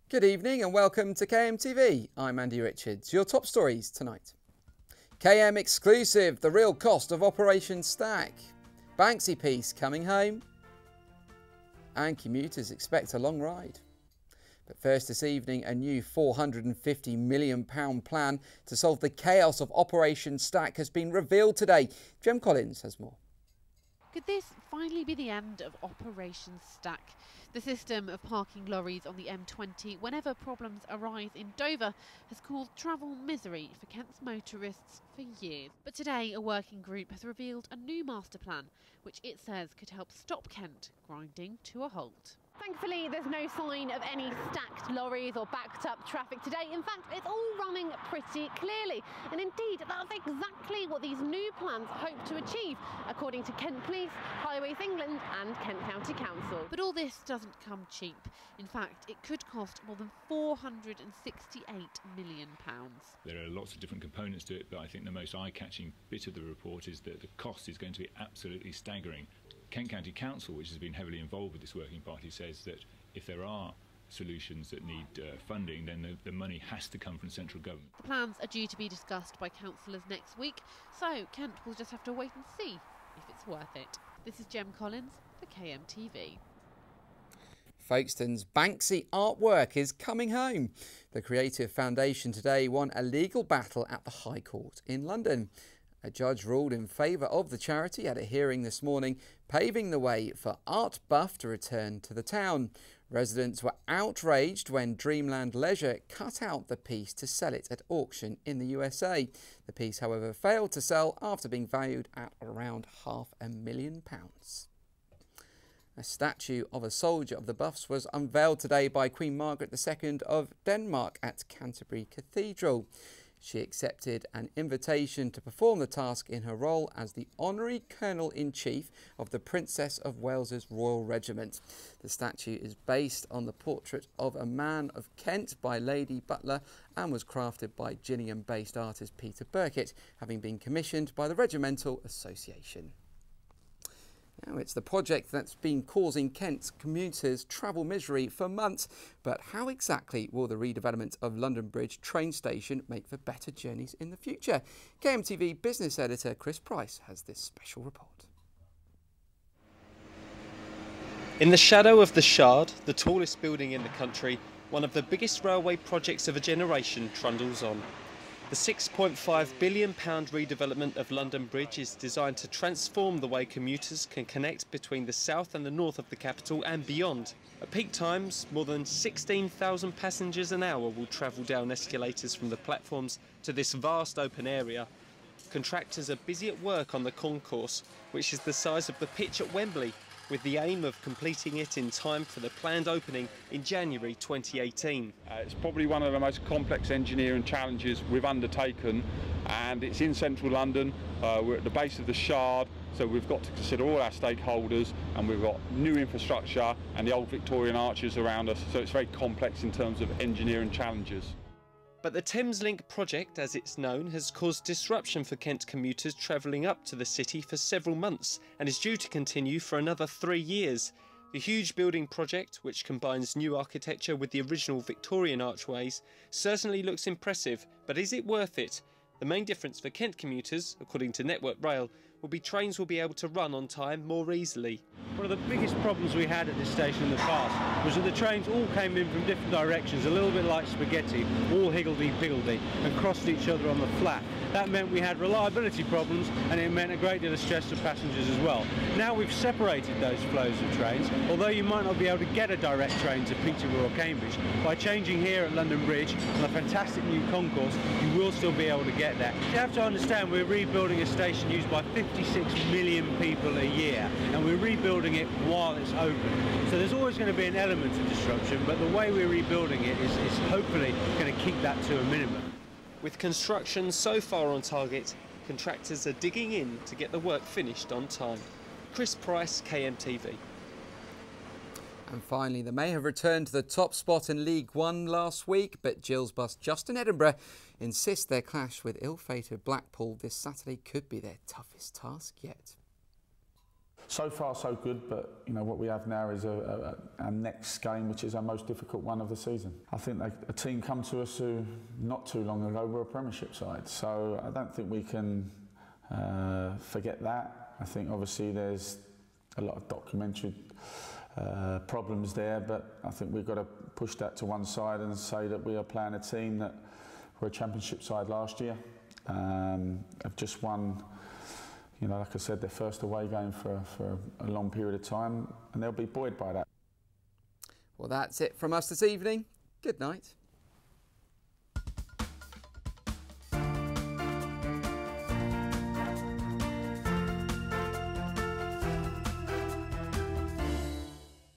Good evening and welcome to KMTV. I'm Andy Richards. Your top stories tonight. KM exclusive, the real cost of Operation Stack. Banksy piece coming home. And commuters expect a long ride. But first this evening, a new £450 million plan to solve the chaos of Operation Stack has been revealed today. Jem Collins has more. Could this finally be the end of Operation Stack? The system of parking lorries on the M20 whenever problems arise in Dover has caused travel misery for Kent's motorists for years. But today a working group has revealed a new master plan which it says could help stop Kent grinding to a halt. Thankfully, there's no sign of any stacked lorries or backed up traffic today. In fact, it's all running pretty clearly. And indeed, that's exactly what these new plans hope to achieve, according to Kent Police, Highways England and Kent County Council. But all this doesn't come cheap. In fact, it could cost more than £468 million. There are lots of different components to it, but I think the most eye-catching bit of the report is that the cost is going to be absolutely staggering. Kent County Council, which has been heavily involved with this working party, says that if there are solutions that need funding, then the money has to come from central government. The plans are due to be discussed by councillors next week, so Kent will just have to wait and see if it's worth it. This is Jem Collins for KMTV. Folkestone's Banksy artwork is coming home. The Creative Foundation today won a legal battle at the High Court in London. A judge ruled in favour of the charity at a hearing this morning, paving the way for Art Buff to return to the town. Residents were outraged when Dreamland Leisure cut out the piece to sell it at auction in the USA. The piece, however, failed to sell after being valued at around £500,000. A statue of a soldier of the Buffs was unveiled today by Queen Margaret II of Denmark at Canterbury Cathedral. She accepted an invitation to perform the task in her role as the Honorary Colonel-in-Chief of the Princess of Wales's Royal Regiment. The statue is based on the portrait of a man of Kent by Lady Butler and was crafted by Gillingham-based artist Peter Burkitt, having been commissioned by the Regimental Association. Now, it's the project that's been causing Kent's commuters travel misery for months. But how exactly will the redevelopment of London Bridge train station make for better journeys in the future? KMTV business editor Chris Price has this special report. In the shadow of the Shard, the tallest building in the country, one of the biggest railway projects of a generation trundles on. The £6.5 billion redevelopment of London Bridge is designed to transform the way commuters can connect between the south and the north of the capital and beyond. At peak times, more than 16,000 passengers an hour will travel down escalators from the platforms to this vast open area. Contractors are busy at work on the concourse, which is the size of the pitch at Wembley, with the aim of completing it in time for the planned opening in January 2018. It's probably one of the most complex engineering challenges we've undertaken, and it's in central London. We're at the base of the Shard, so we've got to consider all our stakeholders, and we've got new infrastructure and the old Victorian arches around us, so it's very complex in terms of engineering challenges. But the Thameslink project, as it's known, has caused disruption for Kent commuters travelling up to the city for several months and is due to continue for another 3 years. The huge building project, which combines new architecture with the original Victorian archways, certainly looks impressive, but is it worth it? The main difference for Kent commuters, according to Network Rail, will be trains will be able to run on time more easily. One of the biggest problems we had at this station in the past was that the trains all came in from different directions, a little bit like spaghetti, all higgledy-piggledy, and crossed each other on the flat. That meant we had reliability problems, and it meant a great deal of stress to passengers as well. Now we've separated those flows of trains, although you might not be able to get a direct train to Peterborough or Cambridge. By changing here at London Bridge on a fantastic new concourse, you will still be able to get there. You have to understand we're rebuilding a station used by 56 million people a year, and we're rebuilding it while it's open. So there's always going to be an element of disruption, but the way we're rebuilding it is hopefully going to keep that to a minimum. With construction so far on target, contractors are digging in to get the work finished on time. Chris Price, KMTV. And finally, they may have returned to the top spot in League One last week, but Gill's boss Justin Edinburgh insists their clash with ill-fated Blackpool this Saturday could be their toughest task yet. so far so good, but you know what we have now is our next game, which is our most difficult one of the season. I think a team come to us who not too long ago were a Premiership side, so I don't think we can forget that. I think obviously there's a lot of documentary problems there, but I think we've got to push that to one side and say that we are playing a team that were a Championship side last year, have just won, you know, like I said, their first away game for a long period of time, and they'll be buoyed by that. Well, that's it from us this evening. Good night.